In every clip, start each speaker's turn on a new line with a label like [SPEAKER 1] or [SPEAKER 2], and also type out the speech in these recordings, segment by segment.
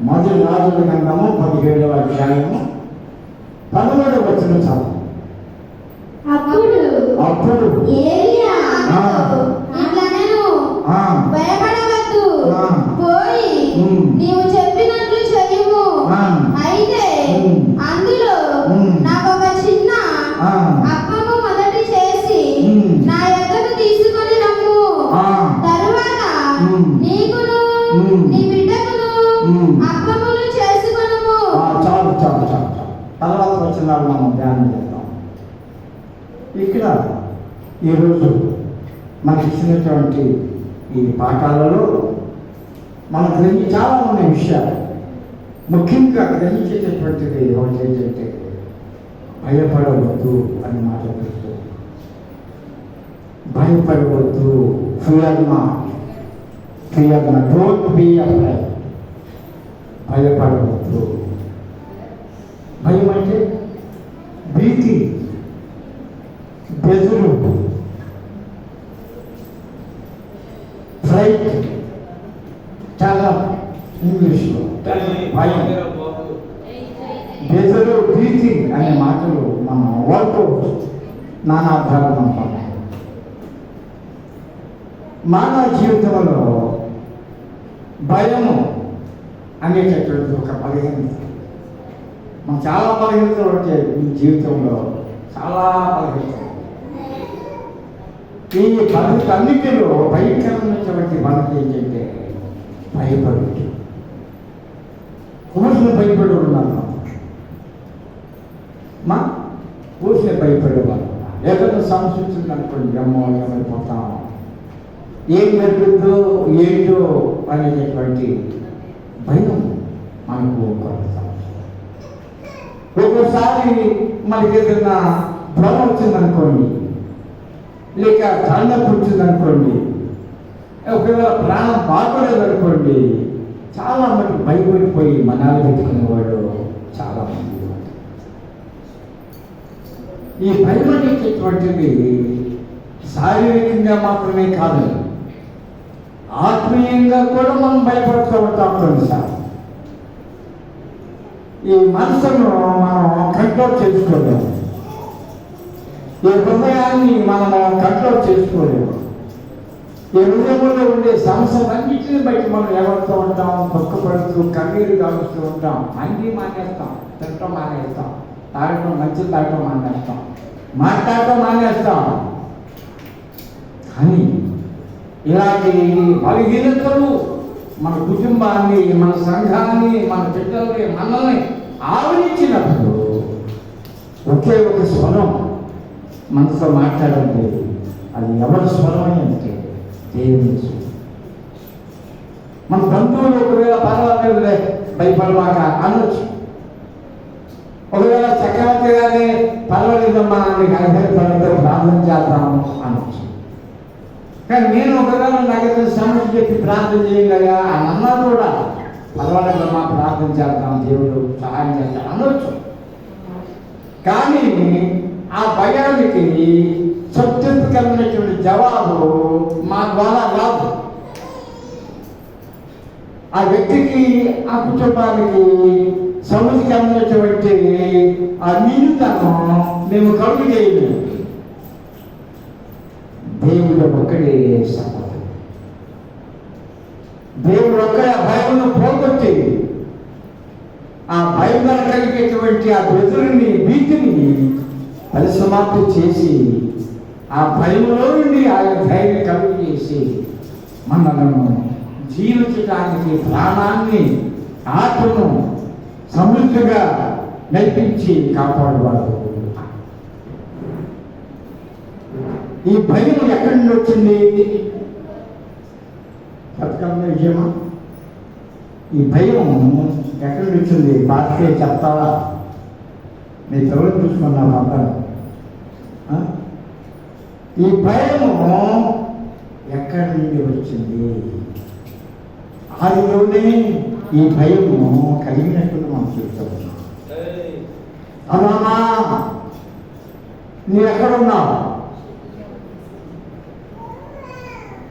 [SPEAKER 1] మొదటి రాజుల గ్రంథము 17వ అధ్యాయము 11వ వచనం చదువు.
[SPEAKER 2] అప్పుడు ఏలీయా ఇట్లనెను, భయపడవద్దు, పోయి నీవు చెప్పినట్లు చెయ్యుము. అయితే అందులో నాకు ఒక చిన్న అప్పము మొదట చేసి నా యొద్దకు తీసుకొని రమ్ము. తరువాత నీకును నీ బిడ్డకును అప్పములు చేసుకొనుము.
[SPEAKER 1] చాలు చాలు చాలు చాలు. తర్వాత వచనాలు మనం ధ్యానం చేద్దాం. ఇక్కడ ఈరోజు మనకి ఇచ్చినటువంటి ఈ పాఠాలలో మనకు చాలా ఉన్నాయి విషయాలు. ముఖ్యంగా గ్రహించేటటువంటిది ఒకటి ఏంటంటే భయపడవద్దు అని మాట్లాడుతూ, భయపడవద్దు, fear not, don't be afraid. భయపడవద్దు. భయం అంటే భీతి, బెదురు, ఫ్లైట్, చాలా ఇంగ్లీష్లో భయం, బెదురు, భీతి అనే మాటలు మనం వాడుతూ నానార్థాలు మనం మానవ జీవితంలో భయము అనేటటువంటి ఒక బలహీనత. మనం చాలా బలహీనతలు ఉంటాయి ఈ జీవితంలో, చాలా బలహీనత. ఈ బలహీనతన్నిటిలో భయంకరమైనటువంటి బలత ఏంటంటే భయపడు. ఊరిని భయపడి ఉన్నాను, మా ఊరిని భయపడేవాళ్ళు. ఏదైనా సమస్య వచ్చింది అనుకోండి, అమ్మో ఏమైపోతాం, ఏం జరుగుతుందో ఏంటో అనేటటువంటి భయం మనకు కొంత సమస్య. ఒక్కోసారి మనకి ఏదైనా భ్రమ వచ్చిందనుకోండి, లేక తలనొప్పి వచ్చిందనుకోండి, ఒకవేళ ప్రాణం బాగోలేదనుకోండి, చాలా మంది భయపడిపోయి మనాలు పెట్టుకునేవాళ్ళు చాలా మంది. ఈ భయం అనేటటువంటిది శారీరకంగా మాత్రమే కాదు, ఆత్మీయంగా కూడా మనం భయపడుతూ ఉంటాం కొన్నిసార్లు. ఈ మనసును మనం కంట్రోల్ చేసుకోలేము, ఈ హృదయాన్ని మనము కంట్రోల్ చేసుకోలేము. ఈ హృదయంలో ఉండే సమస్యలన్నింటినీ బట్టి మనం ఎవరితో ఉంటాం, దుఃఖపడుతూ కన్నీరు కాలుస్తూ ఉంటాం, అన్నీ మానేస్తాం, తినటం మానేస్తాం, తాగటం, మంచిలు తాగటం మానేస్తాం, మాట్లాడటం మానేస్తాం. కానీ ఇలాంటి బలహీనతలు మన కుటుంబాన్ని, మన సంఘాన్ని, మన బిడ్డల్ని, మనల్ని ఆవరించినప్పుడు ఒకే ఒక స్వరం మనతో మాట్లాడండి. అది ఎవరి స్వరం అంటే దేవుని స్వరం. మన బంధువులు ఒకవేళ పర్వాలేదులే భయపడవాక అనొచ్చు, ఒకవేళ చక్రవర్తి గారి పర్వాలేదమ్మా నీకు అభ్యర్థి ప్రార్థన చేద్దాము అనొచ్చు. కానీ నేను ఒకవేళ నాకు సమస్య చెప్పి ప్రార్థన చేయగలిగా అని అన్నా కూడా పర్వాలేదమ్మా ప్రార్థన చేద్దాం, దేవుడు సహాయం చేస్తాడు అనొచ్చు. కానీ ఆ భయానికి సంతృప్తికరమైనటువంటి జవాబు మా ద్వారా రాదు. ఆ వ్యక్తికి, ఆ కుటుంబానికి సంతృప్తికరమైనటువంటి ఆ నిండుతనం మేము కలుగు చేయలేము. దేవుడు ఒక్కడే సమాధానం. దేవుడు ఒక్కడే ఆ భయమును పోగొట్టి ఆ భయం కలిగేటువంటి ఆ బెదురుని, భీతిని పరిసమాప్తి చేసి ఆ భయంలో నుండి ఆయన ధైర్యం కలుగు చేసి మనలను జీవించడానికి ప్రాణాన్ని, ఆత్మను సమృద్ధిగా నడిపించి కాపాడువాడు. ఈ భయం ఎక్కడి నుండి వచ్చింది? బతుకమ్మ విజయమా? ఈ భయం ఎక్కడి నుండి వచ్చింది? బాధ్యత చెప్తావా? నీ పిల్లలు చూసుకున్నావు అబ్బాయి. ఈ భయము ఎక్కడి నుండి వచ్చింది? ఆదిలోనే ఈ భయము కలిగినట్టు మనం చూస్తూ ఉన్నాం. అమ్మా నువ్వు ఎక్కడున్నావు?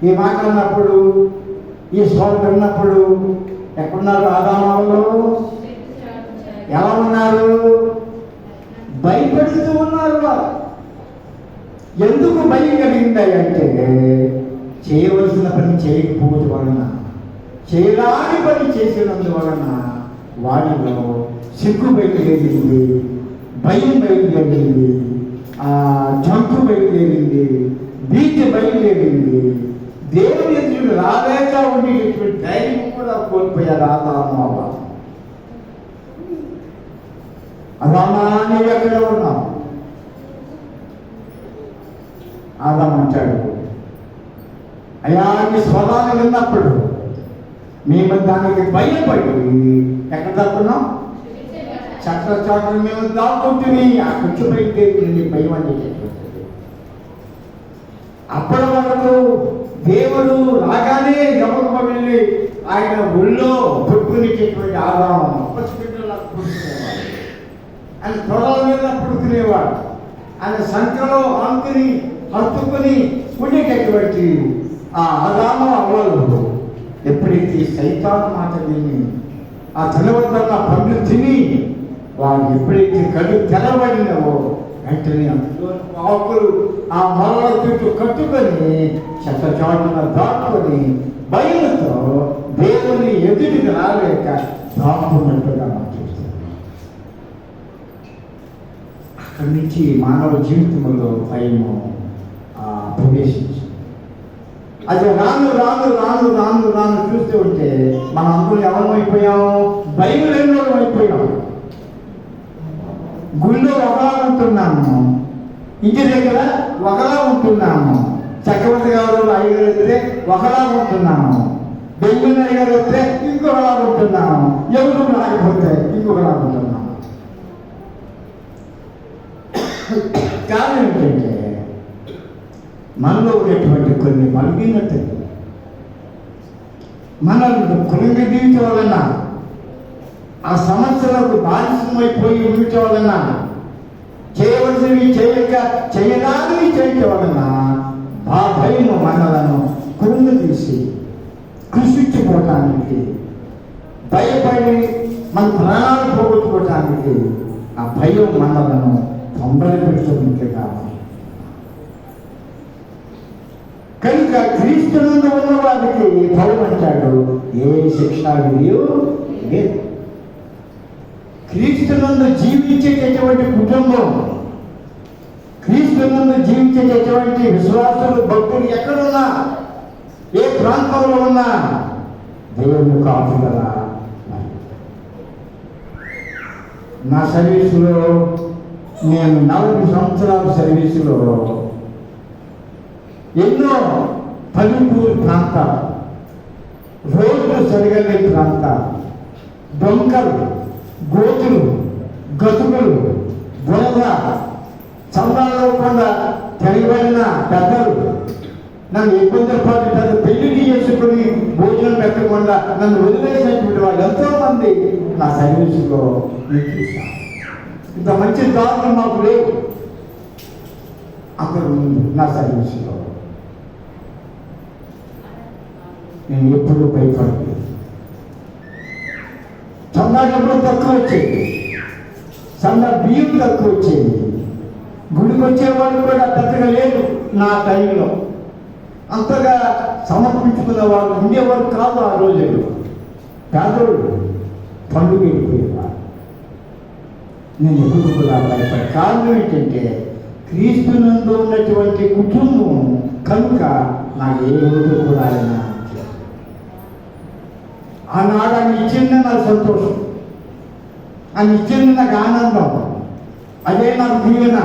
[SPEAKER 1] ఈ మాట అన్నప్పుడు, ఈ స్వరం విన్నప్పుడు ఎక్కడున్నారు ఆదామాలు? ఎలా ఉన్నారు? భయపడుతూ ఉన్నారు వారు. ఎందుకు భయం కలిగింది అంటే చేయవలసిన పని చేయకపోవడం వలన, చేయరాని పని చేసినందువలన వారిలో సిగ్గు బయలుదేరింది, భయం బయలుదేరింది, జంకు బయలుదేరింది, భీతి బయలుదేరింది. దేవుని ఎదురు రాలేక ఉండేటటువంటి ధైర్యం కూడా కోల్పోయారు ఆదాము అవ్వ. అదామా నీవు ఎక్కడ ఉన్నావు? ఆదాము అంటాడు, అయ్యా నీ స్వరాన్ని విన్నప్పుడు మేము దానికి భయపడి ఎక్కడ దాక్కున్నాం? చక్ర చాటును మేము దాక్కుంటుంది. ఆ కూర్చోబెట్టే భయం అనేటటువంటిది. అప్పటి వరకు దేవుడు రాగానే గమకమ వెళ్ళి ఆయన ఒళ్ళో పుట్టుకునేటటువంటి ఆదాము పసిపిల్లలా పుట్టుకునేవాడు. ఆయన తొడల మీద పుట్టుకునేవాడు. ఆయన సంఖ్యలో ఆనుకుని హత్తుకుని ఉండేటటువంటి ఆ ఆదాము అవ్వలు ఎప్పుడైతే సైతాను మాట విని ఆ తెలవద్దన్న పండ్లు తిని వారు ఎప్పుడైతే కళ్ళు తెరవడినవో వెంటనే అందులో ఆకులు ఆ మరల చుట్టూ కట్టుకొని చెత్తచాటున దాటుకొని భయంతో దేవుని ఎదుటికి రాలేక దాక్కున్నట్టుగా మనం చూస్తాం. అక్కడి నుంచి మానవ జీవితంలో భయము ప్రవేశించింది. అది రాను రాను రాను రాను రాను చూస్తూ ఉంటే మనం అందరూ ఎవరమైపోయాము? భయం లేని వాళ్ళం అయిపోయాము. గుళ్ళో ఒకలా ఉంటున్నాము, ఇంటి దగ్గర ఒకలా ఉంటున్నాము, చక్రవర్తి గారు అయ్యగారు వస్తే ఒకలా ఉంటున్నాము, బెంగుళూరు గారు వస్తే ఇంకొకలా ఉంటున్నాము, ఎవరు రాకపోతే ఇంకొకలా ఉంటున్నాము. కారణం ఏంటంటే మనలో ఉన్నటువంటి కొన్ని బలహీనతలు మనల్ని కృంగదీయటం వలన, ఆ సమస్యలకు బానిసమైపోయి ఉండటం వలన, చేయవలసినవి చేయక చేయరానివి చేయటం వలన ఆ భయం మనలను కృంగదీసి కృషించిపోవటానికి, భయపడి మన ప్రాణాలు పోగొట్టుకోవటానికి ఆ భయం మనలను తొందరపెడుతుంది కాబట్టి. కనుక క్రీస్తునందు ఉన్న వారికి పౌలు అంటాడు, ఏ శిక్షా విధియు లేదు. క్రీస్తునందు జీవించేటటువంటి కుటుంబం, క్రీస్తునందు జీవించేటటువంటి విశ్వాసులు, భక్తులు ఎక్కడున్నా, ఏ ప్రాంతంలో ఉన్నా దేవుని కాపుదల. నా సర్వీసులో నేను 40 సంవత్సరాల సర్వీసులో ఎన్నో పల్లెటూరు ప్రాంతాలు, రోడ్లు సరిగలే ప్రాంతాలు, డొంకలు, గోతులు, గతుకులు, బురద, చందాలకుండా తెలివైన పెద్దలు నన్ను ఇబ్బందుల పాటు పెద్ద పెళ్లికి చేసుకుని భోజనం పెట్టకుండా నన్ను వదిలేసినటువంటి వాళ్ళు ఎంతో మంది నా సర్వీసులో నేను చూశాను. ఇంత మంచి దారులు మాకు లేవు అక్కడ నా సర్వీసులో. నేను ఎప్పుడూ భయపడలేదు. చందా డబ్బులు తక్కువ వచ్చేది, చందా బియ్యం తక్కువ వచ్చేది, గుడికి వచ్చేవాళ్ళు కూడా పెద్దగా లేదు నా టైంలో. అంతగా సమర్పించుకున్న వాళ్ళు ఉండేవారు కాదు ఆ రోజుల్లో. పేదోళ్ళు పండుగ వెళ్ళిపోయేవారు. నేను ఎప్పుడు కూడా భయపడే కారణం ఏంటంటే క్రీస్తునందు ఉన్నటువంటి కుటుంబం కనుక నాకు ఏ రోజు కూడా ఆయన ఆనాడు ఆయన ఇచ్చింది నాకు సంతోషం, ఆయన ఇచ్చింది నాకు ఆనందం, అదే నాకు దీవెన.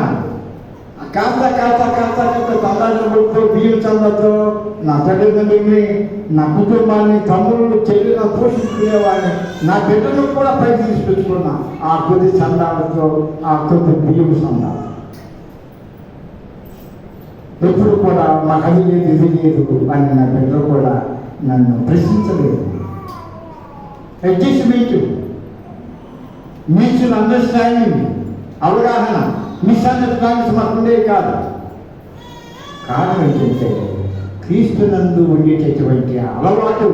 [SPEAKER 1] కాస్త కాస్త కాస్త కాస్త చందాలతో బియ్యం చందాతో నా తల్లిదండ్రుల్ని, నా కుటుంబాన్ని, తమ్ముళ్ళు, చెల్లిని పోషించుకునేవాడిని. నా బిడ్డను కూడా పైకి తీసుకొచ్చుకున్నా ఆ కొద్ది చందాలతో, ఆ కొద్ది బియ్యం చందాలు. ఎప్పుడు కూడా మాకు అది లేదు ఇది లేదు అని నా బిడ్డలు కూడా నన్ను ప్రశ్నించలేదు. అడ్జస్ట్మెంట్, మ్యూచువల్ అండర్స్టాండింగ్, అవగాహన, మిస్అండర్స్టాండింగ్స్ మాకు ఉండేవి కాదు. కారణం ఏంటంటే క్రీస్తునందు ఉండేటటువంటి అలవాటు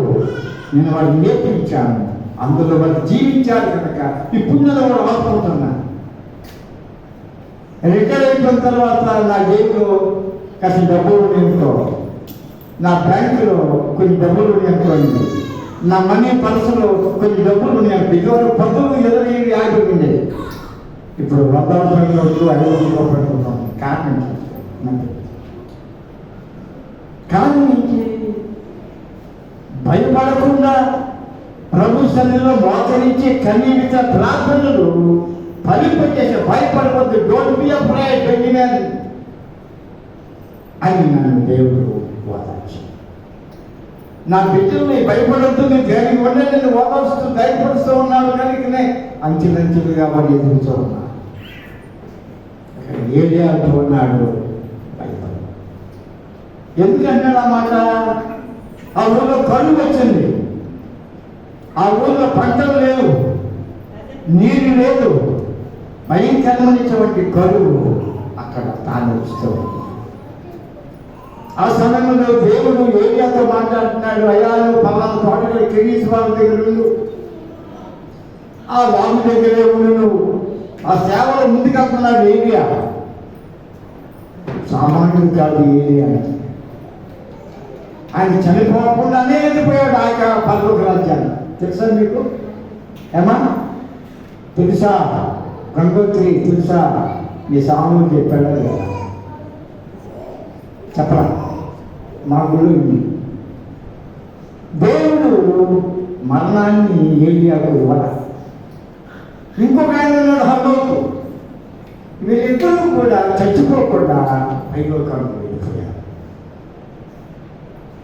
[SPEAKER 1] నేను వాడిని నేర్పించాను. అందులో వాళ్ళు జీవించారు కనుక ఈ పుణ్యాలు కూడా ఆడుకుంటున్నా. రిటైర్ అయిపోయిన తర్వాత నా జేబులో కాస్త డబ్బులు ఉన్నాయనుకో, నా బ్యాంకులో కొన్ని డబ్బులు ఉన్నాయనుకోండి, నా మనీ పర్సులో కొన్ని డబ్బులు ఉన్నాయనుకో, ఇదివరకు 1950 ఉండేది, ఇప్పుడు 100 రూపాయల నోట్లు 500 రూపాయలు పెట్టుకుంటాం. కారణం ఏంటి? భయపడకుండా ప్రభు సన్నిధిలో మోకరించి కన్నీటిత ప్రార్థనలు ఫలింపజేసే. భయపడవద్దు, డోంట్ బి అఫ్రైడ్ బెంజమిన్ అని నన్ను దేవుడు ఓదార్చాడు. నా బిడ్డల్ని భయపడద్దు, నీ ధైర్యం ఉండే నేను ఓదార్స్తూ ధైర్యపరుస్తూ ఉన్నాడు కనుకనే అంచెలంచెలుగా వాడు ఎదుగుతూ ఉన్నాడు. ఏలియా అంటూ ఉన్నాడు, భయపడ. ఎందుకంటాడు ఆ మాట? ఆ ఊళ్ళో కరువు వచ్చింది, ఆ ఊళ్ళో పంటలు లేవు, నీరు లేదు, భయంకరమైనటువంటి కరువు అక్కడ తాను. ఆ సమయంలో దేవుడు ఏలియాతో మాట్లాడుతున్నాడు, అయ్యా నువ్వు పలానా తోటలో కెరీస్ వాళ్ళ దగ్గర ఉండు, ఆ వాము దగ్గరే ఉండు, నువ్వు ఆ సేవలో ముందుకెళ్తున్నాడు. ఏలియా సామాన్యుడు కాదు. ఏలియా ఆయన చనిపోకుండానే వెళ్ళిపోయాడు ఆ యొక్క పరలోక రాజ్యాన్ని. తెలుసా మీకు? ఏమా తెలుసా? గంగోత్రి తెలుసా? మీ సాములు చెప్పాడు కదా, చెప్పరా? మా గుళ్ళు దేవుడు మరణాన్ని ఏలియాకు ఇవ్వాల. ఇంకొక ఆయన ఉన్నాడు హనోకు. వీళ్ళిద్దరూ కూడా చచ్చిపోకుండా పైలోకానికి వెళ్ళిపోయారు.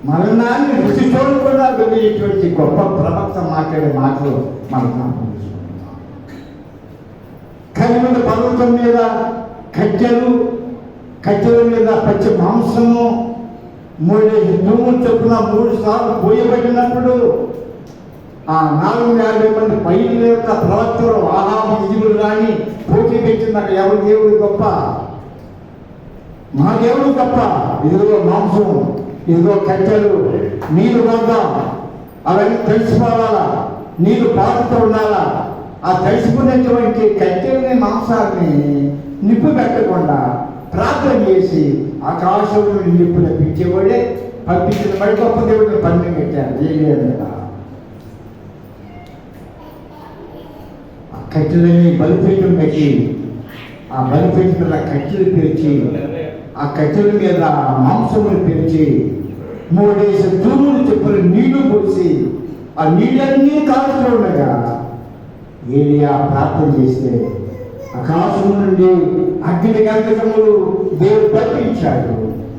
[SPEAKER 1] మరణాన్ని రుచి చూడకుండా వెళ్ళేటువంటి గొప్ప ప్రవక్త మాట్లాడే మాటలు మనం జ్ఞాపకం చేసుకుంటున్నాం. కనిముల పర్వతం మీద కట్టెల మీద పచ్చి మాంసము 3 తూములు చొప్పున 3 సార్లు పోయబడినప్పుడు ఆ 450 మంది పైన యొక్క ప్రవక్తలు ఆహాము ఇజులు కానీ పోటీ పెట్టిందట. ఎవరు దేవుడు గొప్ప? మా దేవుడు గొప్ప. ఇదిగో మాంసం, ఇదిగో కట్టెలు, నీరు వద్ద అవన్నీ తెలిసిపోవాలా, నీరు పాటుతో ఉండాలా. ఆ తెలిసిపోయినటువంటి కట్టెలని మాంసాన్ని నిప్పు పెట్టకుండా ప్రార్థన చేసి ఆకాశంలో నిప్పు రప్పించేవాడే పంపించిన మరి గొప్ప దేవుడిని పందెం పెట్టారు. ఏలియా మీద కట్టెలని బలిపీఠం పెట్టి ఆ బలిపీఠం మీద కట్టెలు పేర్చి ఆ కట్టెల మీద మాంసములు పేర్చి 3 తూములు చెప్పులు నీళ్లు పోసి ఆ నీళ్ళన్నీ కాలుతూ ఉండగా ఏలియా ప్రార్థన చేస్తే ఆకాశం నుండి అగ్ని గంధకములు దేవుడు పంపించాడు.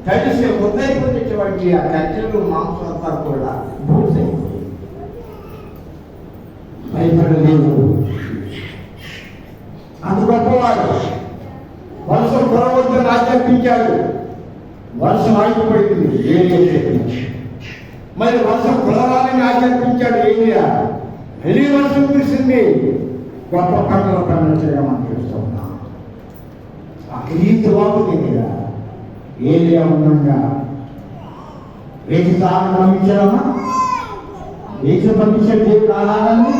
[SPEAKER 1] కలిసి ముద్దైపోయినటువంటి ఆ కట్టెలు మాంసం అంతా కూడా భూసైపోయింది. భయపడలేదు. అంత గొప్పవాడు. వర్షం కురవద్దని ఆజ్ఞాపించాడు. వర్షం ఆగిపోయింది. ఏలియా చెప్పింది. మరి వర్షం కురవాలని ఆజ్ఞాపించాడు ఏలియా. వెళ్ళి వర్షం కురిసింది. గొప్ప పంటలు పండించగా మనం చూస్తూ ఉన్నాం. ఆ కిరీటి వాకు దగ్గర ఏలియా ఉండగా వేసి తాను పంపించాడమ్మా. వేసి పంపించాడు దేవుడు ఆహారాన్ని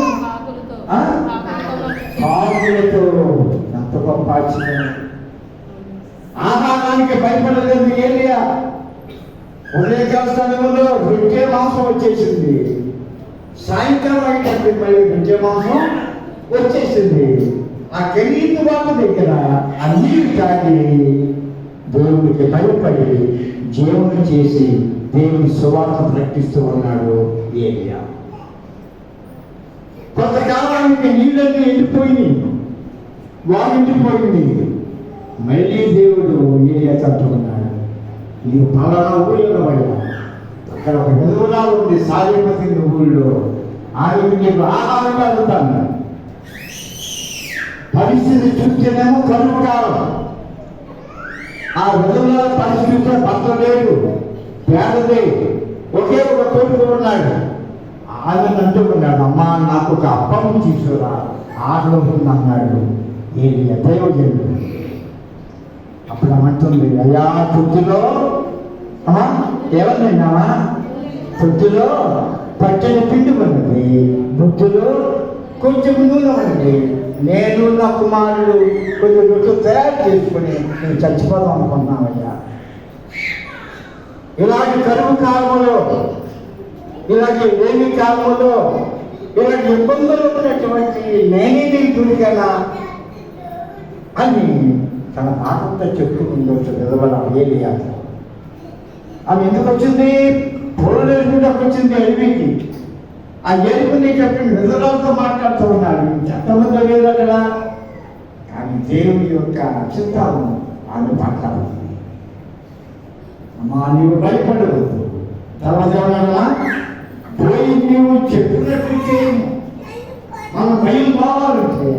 [SPEAKER 1] కాకులతో. ఎంత గొప్ప ఆశ్చర్యం! ఆహారానికి భయపడలేదు ఏలియా. ఉదయకాల సమయంలో రొట్టె మాంసం వచ్చేసింది. సాయంకాలం అయినప్పుడు మళ్ళీ రొట్టె మాంసం వచ్చేసింది. ఆ కెరీటి వాకు దగ్గర అన్నీ తాగి దేవుడికి భయపడి జీవనం చేసి దేవుని సువార్త ప్రకటిస్తూ ఉన్నాడు ఏలియా. కొంతకాలానికి నీళ్ళన్నీ ఎండిపోయింది, వామిండిపోయింది. మళ్ళీ దేవుడు ఏలియా అంటున్నాడు, నీవు పలానా ఊళ్ళో పడినా అక్కడ ఒక విధవరాలు ఉంది, సారేపతి ఊళ్ళో, ఆమెకు నీకు ఆహారం అడుగుతాను. పరిస్థితి చూస్తేనేమో కరువు కాలం. ఆ విధవరాల పరిస్థితిలో భర్త లేడు, పేదలే, ఒకే ఒక కొడుకు ఉన్నాడు. ఆయన అంటున్నాడు, అమ్మా నాకు ఒక అప్పం తీసుకురా, ఆటలు అన్నాడు ఏలియా దైవజనుడు. అప్పుడు ఏమంటుంది, అయ్యా తొట్టిలో ఎవరినైనావా? తొట్టిలో పచ్చని పిండి ఉన్నది, బుద్ధులు కొంచెం నూనె ఉంది, నేను నా కుమారుడు కొంచెం రొట్టె తయారు చేసుకుని నేను చచ్చిపోదాం అనుకున్నామయ్యా. ఇలాంటి కరువు కాలంలో, ఇలాంటి లేని కాలంలో, ఇలాంటి ఇబ్బందులు ఉన్నటువంటి నేనే నీకు దొరికానా అని తన మాటంతా చెప్పుకుంటూ నిలబడ ఏలియా. ఆమె ఎందుకు వచ్చింది? పొరలేకుండా వచ్చింది అడవికి. ఆ ఎరుపుని చెప్పి నిజాలతో మాట్లాడుతూ ఉన్నాడు. చట్టమంతా లేదు అక్కడ, కానీ దేవుని యొక్క చిత్తాలను ఆమె మాట్లాడుతుంది. అమ్మా, నీవు భయపడవద్దు. తర్వాత పోయి నీవు చెప్పినట్టు చేయము. మన భయం పోవాలంటే,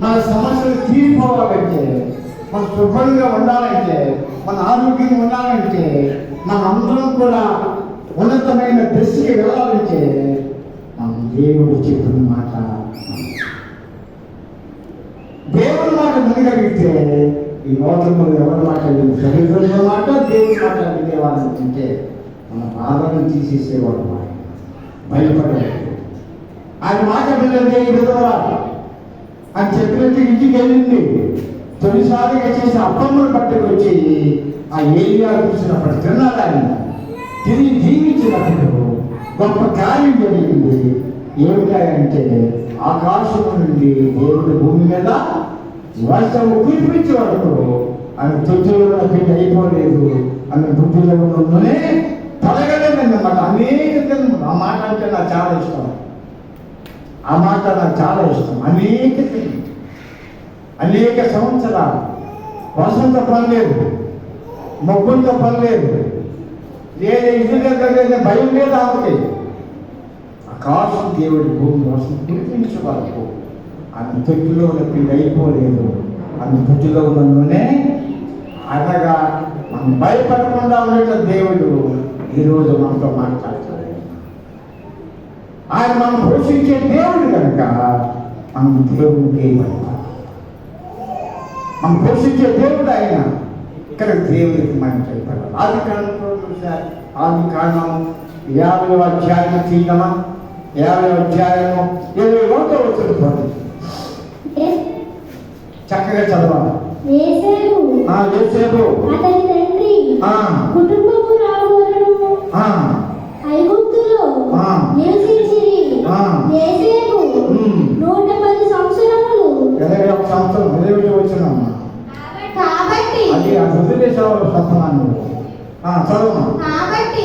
[SPEAKER 1] మన సమస్యలు తీరిపోవాలంటే, మన శుభ్రంగా ఉండాలంటే, మన ఆరోగ్యంగా ఉండాలంటే, మన అందరం కూడా ఉన్నతమైన దృష్టికి వెళ్ళాలంటే మనం దేవుడు చెప్పిన మాట, దేవుడి మాట వినగలిగితే ఈ లోకంలో ఎవరి మాట లేదు. శరీరంలో మాట, దేవుడి మాట వినేవాళ్ళంటే మన బాధలను తీసేసేవాడు. భయపడలేదు. ఆయన మాట వినదే విధవరా అని చెప్పినట్టు ఇంటికి వెళ్ళింది. తొలిసారిగా చేసి అప్పమ్మను పట్టుకు వచ్చి ఆ ఏరియా చూసినప్పుడు తిన్నాడు. ఆయన తిరిగి జీవించినప్పుడు గొప్ప కార్యం జరిగింది. ఏమిటంటే ఆకాశం నుండి దేవుడి భూమి మీద వర్షము కురిపించే వరకు ఆమె తొట్టిలో పిండి అయిపోలేదు. ఆమె బుద్ధిలో ఉన్ననే తొలగలేదన్నమాట. అనేక ఆ మాట అంటే నాకు చాలా ఇష్టం. ఆ మాట నాకు చాలా ఇష్టం. అనేక సంవత్సరాలు వర్షంతో పని లేదు, మొగ్గులతో పని లేదు, ఇది దగ్గర భయం లేదు. ఆమెకి ఆకాశం దేవుడి భూమి వర్షం కురిపించే వరకు ఆమె తొట్టిలో పిండి అయిపోలేదు. ఆమె తొట్టిలో ఉన్ననే అనగా మనం భయపడకుండా ఉండేట దేవుడు ఈరోజు మనతో మాట్లాడతాడు. ఆయన మనం పోషించే దేవుడు కనుక మనం దేవుడికి భయపడాలి. మనం పోషించే దేవుడు ఆయన. ఇక్కడ దేవుడికి మనం భయపడాలి. ఆది కాండం 50వ అధ్యాయం తీయమా? 50వ అధ్యాయము 21వ వచనం చక్కగా చదవాలి. యోసేపు
[SPEAKER 2] అతని తండ్రి కుటుంబము రాబోరును ఐగుప్తులో నివసించిరి. యోసేపు 110 సంవత్సరములు.
[SPEAKER 1] 21 సంవత్సరం వచ్చినమ్మా.
[SPEAKER 2] కాబట్టి
[SPEAKER 1] అది ఆ వదిలేసేవాళ్ళు సత్యమాను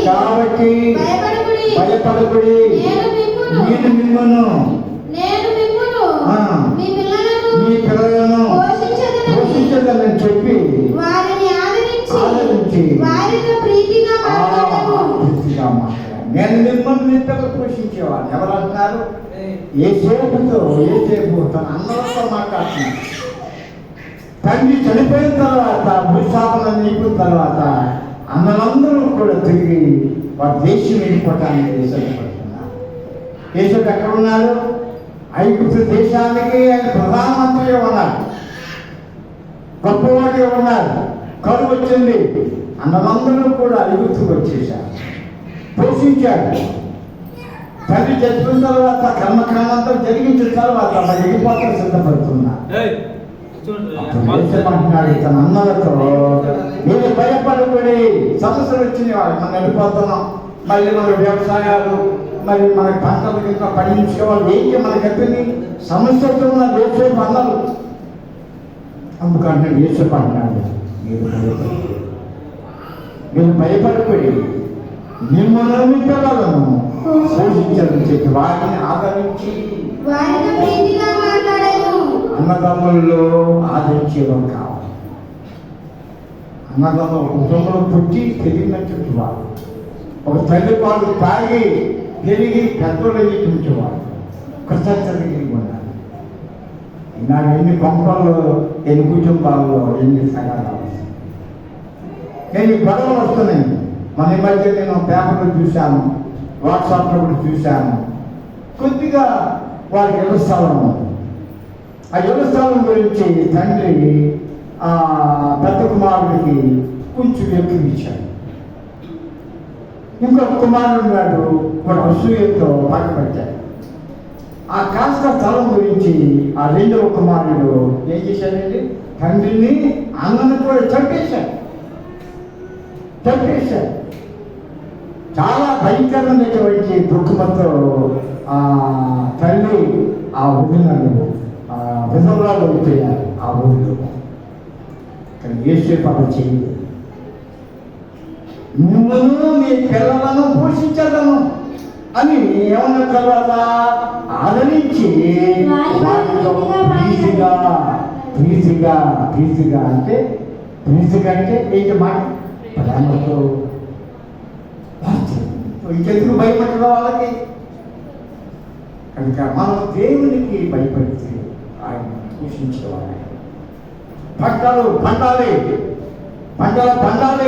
[SPEAKER 1] కాబట్టి భయపడకుడి, నేను మిమ్మల్ని మీ పిల్లలను పోషించదని చెప్పి
[SPEAKER 2] వారిని ఆదరించి వారితో ప్రీతిగా మాట్లాడాను.
[SPEAKER 1] నేను మిమ్మల్ని మీ పిల్లలు పోషించేవాడిని. ఎవరు అంటున్నారు? యోసేపు తన అన్నలతో మాట్లాడుతున్నాడు. తండ్రి చనిపోయిన తర్వాత, భూస్థాపన అయిపోయిన తర్వాత అన్నలందరూ కూడా తిరిగి వారి దేశం వెళ్ళిపోవటానికి ఇష్టపడుతున్నారు. యేసుడు ఎక్కడ ఉన్నాడు? ఐగుప్తు దేశానికి ఆయన ప్రధానమంత్రిగా ఉన్నాడు, గొప్పవాడిగా ఉన్నాడు. కరువు వచ్చింది, అన్నలందరూ కూడా ఐగుప్తుకు వచ్చేసారు, పోషించాడు. తండ్రి చచ్చిపోయిన తర్వాత కర్మకాలంతా జరిగించిన తర్వాత మరి వెళ్ళిపోతా సిద్ధపడుతున్నారు. అంటున్నాడు తన అన్నలతో, మీరు భయపడబడి సమస్యలు వచ్చినాయి. మనం వెళ్ళిపోతున్నాం, మళ్ళీ మన వ్యవసాయాలు, మరి మన పంటలు ఇంకా పండించుకోవాలి. ఏంటి మనకి ఎక్కడి సమస్యలతో ఉన్న యోసేపు అన్నారు. అందుకంటే యోసేపు అంటున్నాడు, మీరు భయపడబడి మిమ్మల్ని మీ పిల్లలను పోషించాలని చెప్పి వారిని ఆదరించి అన్నదమ్ముల్లో ఆదరించేవారు కావాలి. అన్నదమ్ముల కుటుంబంలో పుట్టి పెరిగినటువంటి వారు, ఒక తల్లి పాలు తాగి పెరిగి పెద్దలు అయ్యేవారు కృతజ్ఞత కలిగి ఉన్నారు. ఈనాడు ఎన్ని కొంపల్లో, ఎన్ని కుటుంబాల్లో ఎన్ని సగాలు నేను గొడవలు వస్తున్నాయి. మన ఈ మధ్య నేను పేపర్లో చూశాను, వాట్సాప్లో కూడా చూశాను. కొద్దిగా వారికి ఇళ్ల స్థలం ఉంది. ఆ ఇళ్ల స్థలం గురించి తండ్రి పెద్ద కుమారుడికి కొంచెం ఎక్కువ ఇచ్చాడు. ఇంకొక కుమారుడు ఉన్నాడు, వాడు అసూయతో పక్కపట్టాడు. ఆ కాస్త స్థలం గురించి ఆ రెండవ కుమారుడు ఏం చేశాడండి? తండ్రిని అన్నను కూడా చంపేశాడు. చాలా భయంకరమైనటువంటి దుఃఖంతో ఆ తల్లి ఆ వదినలు విధవరాలు అయిపోయారు ఆ ఊళ్ళో. కానీ యేసేపు అలా చేయలేదు. మిమ్మల్ని మీ పిల్లలను పోషించదను అని ఏమన్న తర్వాత ఆదరించి వారితో ప్రీతిగా అంటే ఏంటి మాట ప్రేమతో ఇంకెందుకు భయపడడం వాళ్ళకి? కనుక మనం దేవునికి భయపడితే ఆయన పోషించేవాడు. పండాలి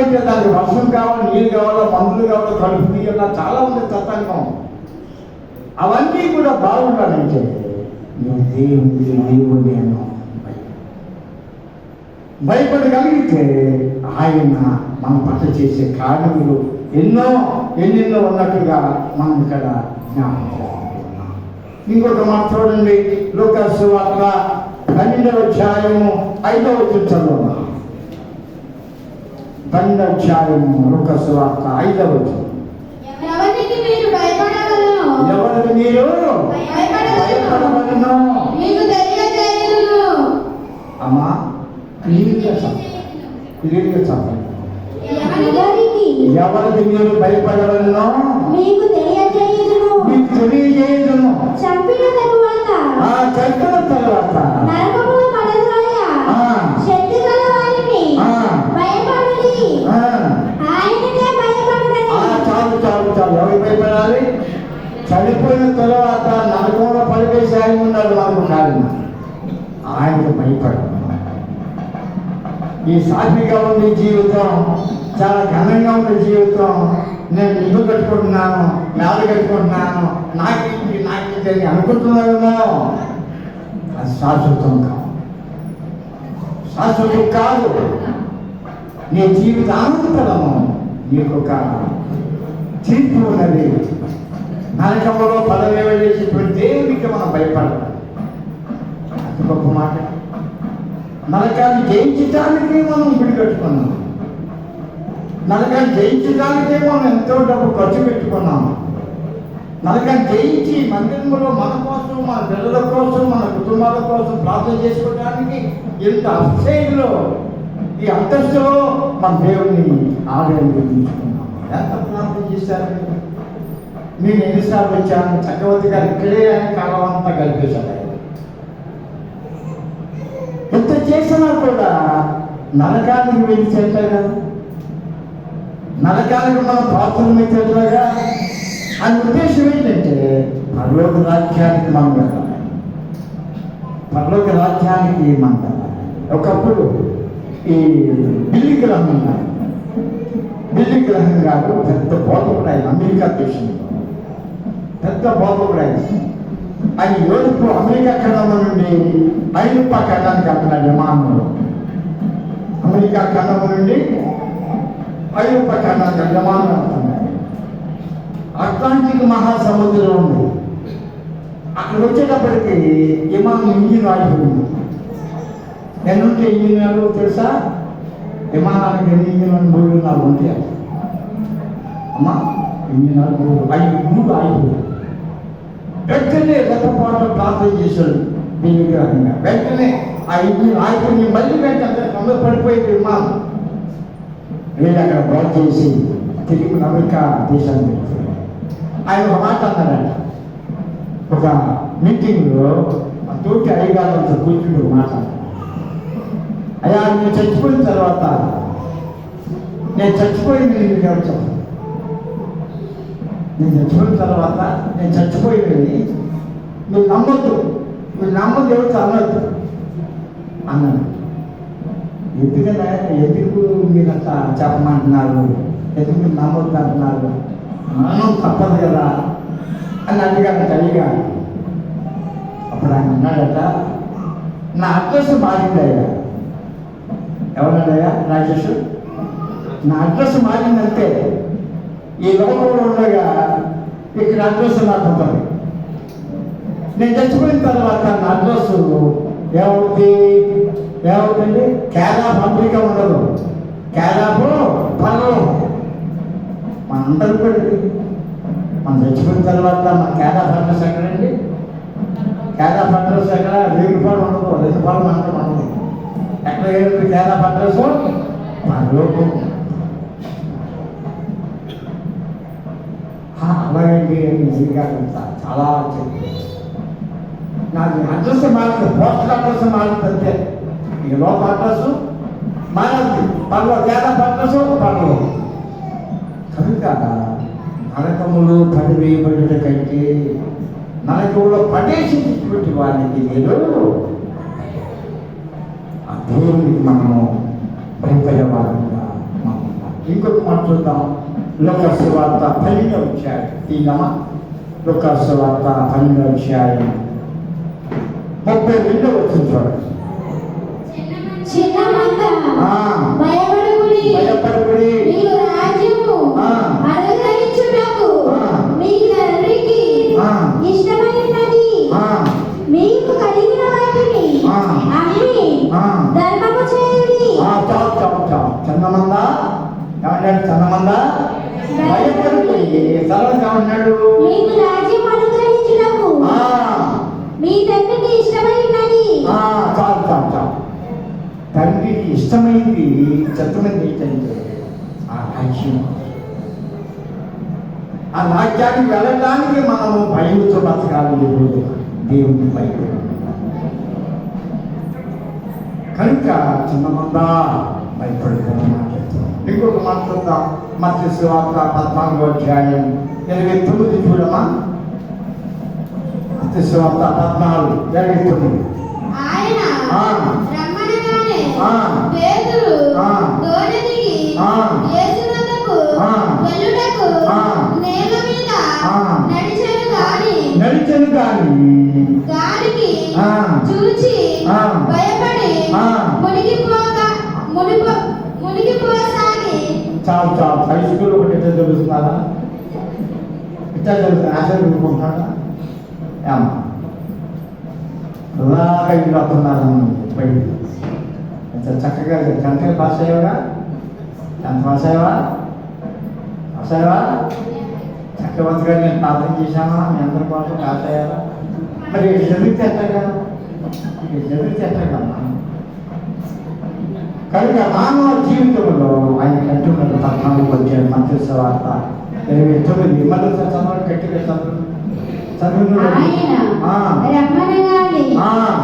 [SPEAKER 1] అంటే దానికి వర్షం కావాలి, నీళ్ళు కావాలో, మందులు కావాలో, కలుపు తీయాలా, చాలా ఉంది తతంగం. అవన్నీ కూడా బాగుండాలంటే నువ్వు దేవుని భయపడగలిగితే ఆయన మన పట్ల చేసే కార్యములు ఎన్నెన్నో ఉన్నట్టుగా మనం ఇక్కడ జ్ఞాపకం చేసుకుంటున్నాం. ఇంకొక మాట చూడండి, లూకాసు సువార్త 12వ అధ్యాయము 5వ వచనం. 12వ అధ్యాయము లూకాసు సువార్త 5వ వచనం.
[SPEAKER 2] ఎవరికి మీరు భయపడవలెను మీకు తెలియజేయుదును.
[SPEAKER 1] అమ్మా క్లియర్గా చెప్పండి. ఎవరికి మీరు భయపడవలెను
[SPEAKER 2] మీకు తెలియజేయుదును. చంపిన తరువాత నరకములో పడద్రోయ శక్తి గల వారిని భయపడుడి. ఆయనకే భయపడుడి.
[SPEAKER 1] చాలు ఎవరికి భయపడాలి? చనిపోయిన తర్వాత నరకంలో పడిపేసి ఆయన ఉన్నాడు మనకు కాదు. ఆయనకు భయపడాలి. ఈ సాధ్విగా ఉండే జీవితం, చాలా ఘనంగా ఉండే జీవితం, నేను ఇల్లు కట్టుకుంటున్నాను, మేడ కట్టుకుంటున్నాను, నాకేంటి అని అనుకుంటున్నారేమో. అది శాశ్వతం కాదు. నీ జీవితాంతరము నీకు ఒక తీర్పు ఉన్నది. నరకంలో పదవి వెళ్ళేసేటువంటి దేవునికి మనం భయపడాలి. అది గొప్ప మాట. నరకాన్ని జయించడానికే మనం గుడి కట్టుకున్నాం. నరకాన్ని జయించడానికే మనం ఎంతో డబ్బు ఖర్చు పెట్టుకున్నాము. నరకాన్ని జయించి మందిరంలో మన కోసం, మన పిల్లల కోసం, మన కుటుంబాల కోసం ప్రార్థన చేసుకోవడానికి ఎంత అతిశయంలో, ఈ అంతస్తులో మన దేవుని ఆలయం తీసుకున్నాం. ఎంత ప్రార్థన చేశారు? నేను ఎన్నిసార్లు వచ్చాను? చక్రవర్తి గారు ఇక్కడే కాలం అంతా కల్పించారు. ఎంత చేసినా కూడా నరకానికి వెళ్ళి చేస్తాగా, నరకానికి మనం పాత్రలు చేస్తాగా. అని ఉద్దేశం ఏంటంటే పరలోక రాజ్యానికి మనం వెళ్ళాలి. పరలోక రాజ్యానికి మనం వెళ్ళాలి. ఒకప్పుడు ఈ బిల్లి గ్రహం గారు పెద్ద బోధకుడు. ఆయన అమెరికా దేశంలో పెద్ద బోధకుడు. ఆయన యూరోప్ అమెరికా ఖండం నుండి ఐరోపా ఖండానికి వెళ్తున్నాడు విమానంలో. అమెరికా ఖండం నుండి ఐరోపా ఖండానికి విమానం వెళ్తున్నాడు. అట్లాంటిక్ మహాసముద్రం ఉంది. అక్కడ వచ్చేటప్పటికి విమానం ఇంజిన్ ఆగిపోయింది. ఎన్నుంటే ఇంజిన్ తెలుసా? విమానానికి ఎన్ని ఇంజిన్ 3 ఉంటాయి అమ్మా. ఇంజిన్ 3 ఆగిపోయింది. వెంటనే రెప్పపాటు ప్రార్థన చేశాడు విగ్రహంగా. వెంటనే ఆ ఇంజిన్ ఆగిపోయి మళ్ళీ వెంటనే పడిపోయేది విమానం. వీళ్ళు అక్కడ బాగు చేసి తిరిగి అమెరికా దేశాన్ని ఆయన ఒక మాట అన్నాడంట. ఒక మీటింగ్లో తోటి అయ్యగారులతో కూర్చుని ఒక మాట అన్నాడు. అయ్యా, నేను చచ్చిపోయిన తర్వాత నేను చచ్చిపోయింది ఎవరు చెప్పాను? నేను చచ్చిపోయింది మీరు నమ్మొద్దు ఎవరితో అనొద్దు అన్నాను. ఎందుకు మీరు అంతా చెప్పమంటున్నారు? ఎందుకు మీరు నమ్మొద్దు అంటున్నారు? మరణం తప్పదు కదా అని అడిగాను తల్లిగా. అప్పుడు ఆయన అన్నాడట, నా అడ్రస్ మారిందయ్యా. ఎవరన్నాడయ్యా? రాజేష్, నా అడ్రస్ మారిందంటే ఈ లోకంలో ఉండగా ఇక్కడ అడ్రస్ నాకు ఉంటుంది. నేను చచ్చిపోయిన తర్వాత నా అడ్రస్ ఏమవుతుంది క్యారాఫ్ అమెరికా ఉండదు, క్యారాఫ్ పర్వం. మనందరూ కూడా ఇది. మనం చచ్చిపోయిన తర్వాత మన క్యారాఫ్ అడ్రస్ ఎక్కడండి? క్యారాఫ్ అడ్రస్ ఎక్కడ? రేగుపాడు ఉండదు, రెండుపాడు మనకు ఉండదు. ఎక్కడ ఏది క్యారాఫ్ అడ్రస్? పరలోకం. అలాగే జీవితాలు చాలా చెప్పి నాకు అడ్రస్ మారుతుంది, పోస్టల్ అడ్రస్ మారుతుంది అంతే. ఈ లోపల అడ్రస్ మారుతుంది, పర్లో క్యారాఫ్ అడ్రస్ పర్లో. కనుక నరకములు పడివేయబడిన కంటే నరకంలో పడేసినటువంటి వారికి నేను ఆ దేవునికి మనము భయపడేవాళ్ళంగా మనం. ఇంకొక మాట చూద్దాం. లూకాసు వార్త 12వ అధ్యాయం తీద్దామా? లూకాసు వార్త 12వ అధ్యాయం 32వ వచనం చూడండి. భయపడకుడి,
[SPEAKER 2] మీకు రాజ్యము అనుగ్రహించుటకు మీ తండ్రికి ఇష్టమైనది మీకు కలిగిన వాటిని అమ్మి ధర్మము చేయుడి.
[SPEAKER 1] చందమందా ఏమన్నాడు? చందమందా భయపడుతుంది. తర్వాత ఏమన్నాడు?
[SPEAKER 2] మీకు రాజ్యం అనుగ్రహించుటకు మీ తండ్రికి ఇష్టమైనది.
[SPEAKER 1] చాలు తండ్రికి ఇష్టమైంది చెత్తమైంది ఏంటంటే ఆ రాజ్యం. ఆ రాజ్యానికి వెళ్ళడానికి మనము భయంతో బతకాలి. ఈరోజు దేవుని భయపడి కనుక చిన్నమందా భయపడుతున్న మాట్లాడుతున్నాం. ఇంకొక మాట్లాడుతాం. మత్తయి సువార్త 14వ అధ్యాయం 29 చూడమా? మత్తయి సువార్త 14:29.
[SPEAKER 2] ఆయన రమ్మనగానే పేతురు దోణి దిగి యేసు వద్దకు వెళ్ళుటకు నేల మీద నడిచెను గాని గాలికి చూచి భయపడి మునిగిపోసాగి.
[SPEAKER 1] చాలు హై స్కూల్ ఒకటి ఎట్లా చదువుతున్నారా? ఇట్లా చదువుతున్నా ఆశీర్వదుకుంటున్నారా? ఏమా అలాగా ఇల్లు వస్తున్నారని బయట ఎంత చక్కగా గంటలు పాస్ అయ్యావుగా? ఎంత పాస్ అయ్యావా? చక్రవర్తిగా నేను ప్రార్థన చేశామా? మీ అందరి కోసం పాస్ అయ్యారా? మరి చదివితే ఎట్టగా? కనుక మానవ జీవితంలో ఆయన కంటున్నారు 14వ అధ్యాయం మత్తయి సువార్త 29. మళ్ళీ చదవండి, గట్టిగా చదువు.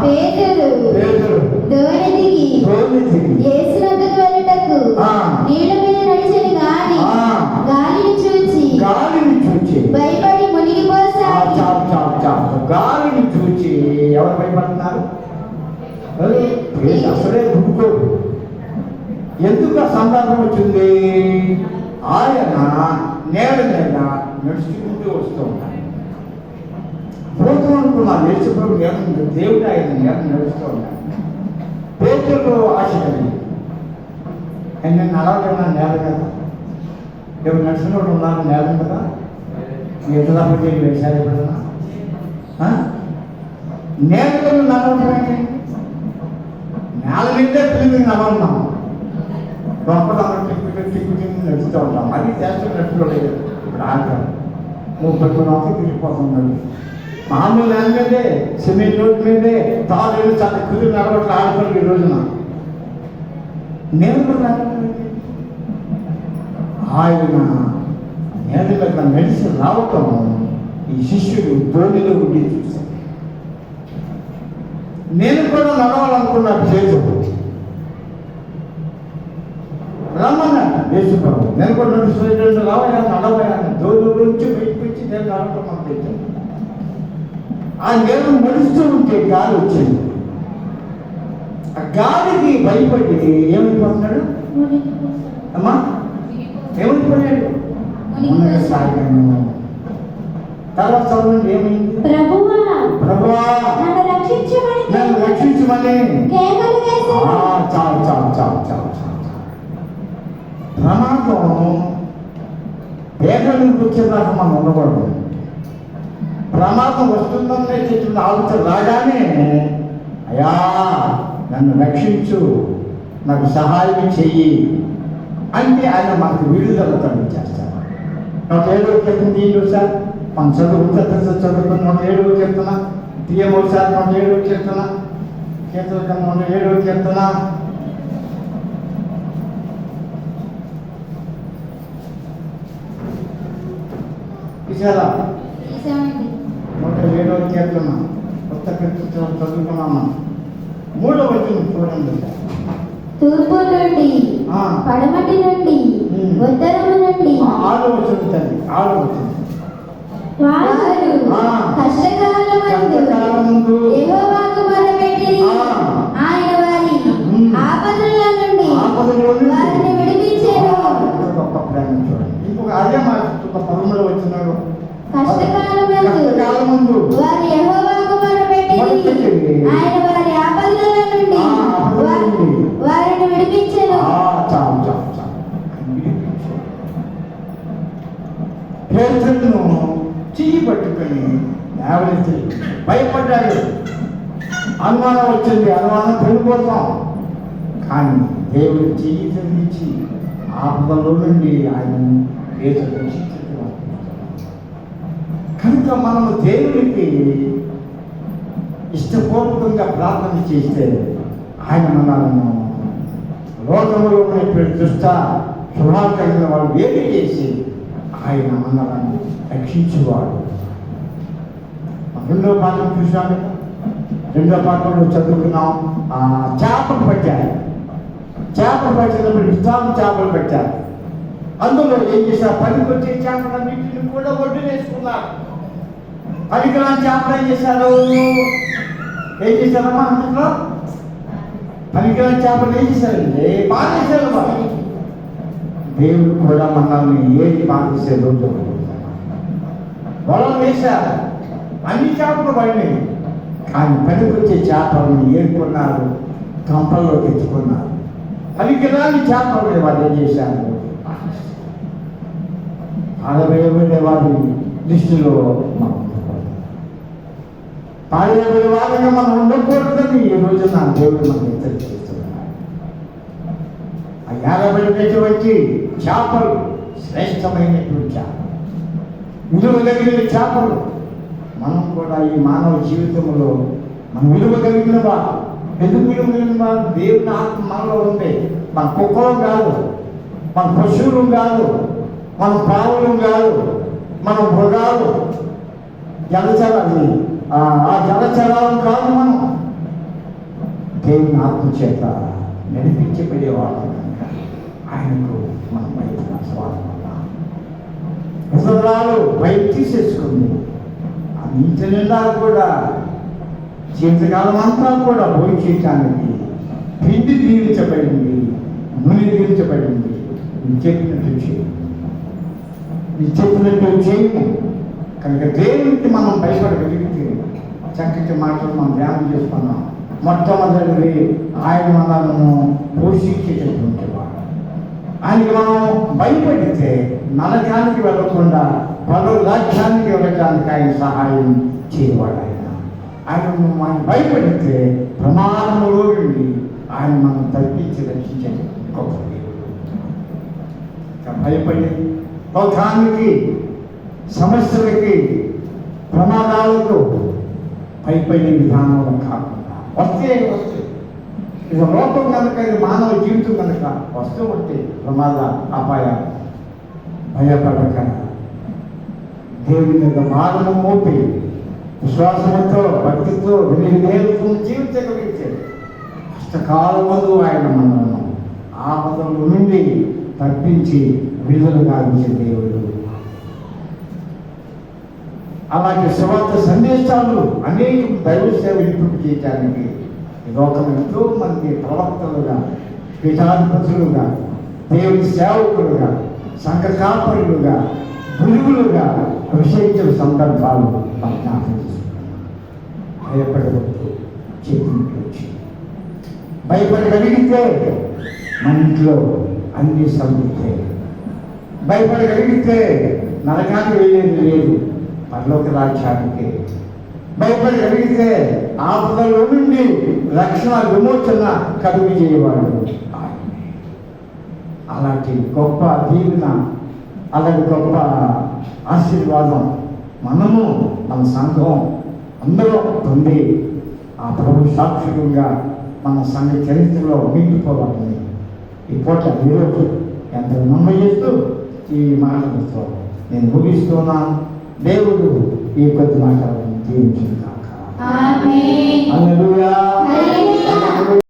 [SPEAKER 2] పేతురు దోణి దిగి యేసు వద్దకు వెళ్ళుటకు నీళ్ళ మీద నడిచెను గాని గాలిని చూచి భయపడి మునిగిపోసాగి.
[SPEAKER 1] గాలిని చూచి ఎవరు భయపడుతున్నారు? అసలే దుఃఖోడు. ఎందుకు ఆ సందర్భం వచ్చింది? ఆయన నేల మీద నడుచుకుంటూ వస్తూ ఉంటాడు. పోతూ అనుకున్నాను యేసుప్రభు దేవుడు ఆయన నేల నడుస్తూ ఉంటాడు. పేతురు ఆశ కలిగి నేను నడవలేనా నేల కదా? ఎవరు నడిచిన వాళ్ళు ఉన్నారు నేల కదా? ఎదురాపతి వ్యవసాయ ఎప్పుడన్నా నేలలో నడవటమే. నేల మీదే పిల్లలు నడవన్నాం. గొప్పదమ్మ టిక్కు నడుస్తూ ఉంటాం. అది చేస్తున్నట్లు లేదు. ఇప్పుడు ఆడతాం 30 కిలోమీటర్లు తిరిగిపోతున్నాడు. మామూలు నేల మీదే, సిమెంట్ రోడ్ మీదే తాళ్ళు చాలా కుదిరి నడవట్లు ఆడుకోండి. ఈ రోజున నేను ఆయన నేల మీద నడిచి రావటం ఈ శిష్యుడు దోణిలో ఉండి చూశాడు. నేను కూడా నడవాలనుకున్నాడు చేతుడు. రమ్మన్నాడు యేసుప్రభు. నేను కూడా నడుస్తూ రావయా నడవయాను. దోణి నుంచి బయటకు వచ్చి నేను నడవటం పెట్టాను. ఆ నేను నడుస్తూ ఉంటే గాలి వచ్చింది. ఆ గాలికి భయపడి ఏమైపోతున్నాడు? అమ్మా ఏమైపోయాడు? సాగాను. తర్వాత చదవండి ఏమైంది? ప్రభువా నన్ను రక్షించమని. చాలు ప్రమాదం పేదలకు వచ్చేదాకా మనం ఉండకూడదు. ప్రమాదం వస్తుందనే చెప్పిన ఆలోచన రాగానే, అయ్యా నన్ను రక్షించు, నాకు సహాయం చెయ్యి అంటే ఆయన మనకు విడుదల కలిగించేస్తారు. 107వ కీర్తన తీయండి సార్. మనం చదువుకున్న 107వ కీర్తన తీయమో సార్. 107వ కీర్తన 107వ కీర్తన తీసారా? 107వ కీర్తన కొత్త కీర్తన చదువుకున్నామా? 3వ వచనం చూడండి సార్.
[SPEAKER 2] తూర్పు నుండి పడమటి నుండి ఉత్తరము నుండి
[SPEAKER 1] 6వ వచనం తల్లి. 6వ వచనం.
[SPEAKER 2] వారు కష్టకాలమందు యెహోవాకు మొరపెట్టిరి. ఆయన వారి ఆపదల నుండి వారిని విడిపించెను.
[SPEAKER 1] గొప్ప ప్రేమ చూడండి. ఇంకొక అదే మాట్లాడుతున్న 13వ వచనంలో
[SPEAKER 2] కష్టకాలమందు వారు యెహోవాకు మొరపెట్టిరి. ఆయన వారి ఆపదల నుండి వారిని విడిపించెను.
[SPEAKER 1] పేదలను చెయ్యి పట్టుకొని లేవనెత్తి భయపడ్డాడు. అనుమానం వచ్చింది, అనుమానం పెరిగిపోతాం. కానీ దేవుడు చెయ్యి తగ్గించి ఆపదలో నుండి ఆయన పేదలు రక్షించాడు. కనుక మనము దేవునికి ఇష్టపూర్వకంగా ప్రార్థన చేస్తే ఆయన మనల్ని లోకంలో ఉన్నటువంటి దుష్ట స్వభావం కలిగిన వాళ్ళు వేడి చేసి ఆయన మనల్ని రక్షించేవాడు. 2వ పాఠం చూసాము. 2వ పాఠంలో చదువుకున్నాం. చేపలు పట్టారు. చేపలు పట్టినప్పుడు విస్తారం చేపలు పెట్టారు. అందులో ఏం చేశారు? పనికొచ్చే చేపలన్నింటిని కూడా ఒడ్డు వేసుకున్నారు. పనికిరాని చేపలు ఏం చేశారు? ఏం చేశారమ్మా? అందులో పనికిరాని చేపలు ఏం చేశారండి? బాధేశారు. దేవుడు కూడా మనల్ని ఏది బాధేసే రోజు వలలు వేశారు. అన్ని చేపలు పడినాయి. కానీ పనికొచ్చే చేపలను ఏరుకున్నారు, కంపల్లో తెచ్చుకున్నారు. పనికిరాని చేపలు వాళ్ళు ఏం చేశారు? పాడవేయబడే వారి దృష్టిలో పాడవేయబడే వారిగా మనం ఉండకూడదని ఈ రోజున దేవుడు మనం హెచ్చరిస్తున్నాడు. ఆ ఏడబడినటువంటి చేపలు శ్రేష్టమైనటువంటి చేపలు, విలువ కలిగిన చేపలు. మనం కూడా ఈ మానవ జీవితంలో మనం విలువ కలిగిన వారు. ఎందుకు విలువ కలిగిన వారు? దేవుని ఆత్మ మనలో ఉంది. మన కుక్కలం కాదు, మన పశువులు కాదు, మన పావులు కాదు, మన మృగాలు, జలచరాలు, ఆ జలచరాలు కాదు. మనం దేవుని ఆత్మ చేత నడిపించబడేవాడు కనుక ఆయనకు మనం బయట ముసలాలు బయట తీసేసుకుంది. ఆ నీటి నిండా కూడా జీవితకాలం అంతా కూడా భోజనం చేయటానికి పిండి దీవించబడింది, నూనె దీవించబడింది. నువ్వు చెప్పినట్టు చేయము, నువ్వు చెప్పినట్టు చేయము. కనుక దేవునికి మనం భయపడగలిగితే చక్కటి మాటలు మనం ధ్యానం చేసుకున్నాం. మొట్టమొదటిది ఆయన మనలను పోషించేటటువంటి వాడు. ఆయనకి మనం భయపడితే నరకానికి వెళ్ళకుండా పలు రాజ్యానికి వెళ్ళడానికి ఆయన సహాయం చేయవాడు. ఆయన మనం భయపడితే ప్రమాదంలో నుండి ఆయన మనం తగ్గించి రక్షించే గొప్ప దేవుడు. భయపడి లోకానికి, సమస్యలకి, ప్రమాదాలకు భయపడే విధానంలో కాకుండా వస్తే ఇది లోకం కనుక, ఇది మానవ జీవితం కనుక వస్తూ ఉంటే ప్రమాద అపాయాలు భయపడక దేవుని మీద భారము మోపి విశ్వాసంతో, భక్తితో, వినియోగంతో జీవించగలిగితే కష్టకాలం ముందు ఆయన మనల్ని ఆపదల నుండి తప్పించి విడుదల గావించే దేవుడు. అలాగే సువార్త సందేశాలు అనేక దైవ సేవ ఇంప్రూవ్ చేయడానికి లోకం ఎంతో మంది ప్రవక్తలుగా, పీఠాధిపతులుగా, దేవుని సేవకులుగా, సంఘ కాపరులుగా, గురువులుగా అభిషేకించిన సందర్భాలు జ్ఞాపకం చేసుకున్నాం. భయపడవద్దు, చేతులకు వచ్చి భయపడగలిగితే మన ఇంట్లో అన్ని సమృద్ధి. భయపడగలిగితే నరకానికి వెళ్ళేది లేదు, పరలోక రాజ్యానికి భయపడగలిగితే ఆపదలో నుండి రక్షణ విమోచన కలుగు చేయవాడు ఆయనే. అలాంటి గొప్ప దీవెన, అలాంటి గొప్ప ఆశీర్వాదం మనము మన సంఘం అందరూ పొంది ఆ ప్రభు సాక్షికంగా మన సంఘ చరిత్రలో మిగిలిపోవాలని ఈ పూట ఈరోజు ఎంతో నమ్మయిస్తూ ఈ మాటలతో నేను ముగిస్తున్నాను. దేవుడు ఈ కొద్ది మాటలను దీవించును గాక.
[SPEAKER 2] ఆమేన్.
[SPEAKER 1] హల్లెలూయా.
[SPEAKER 2] హల్లెలూయా.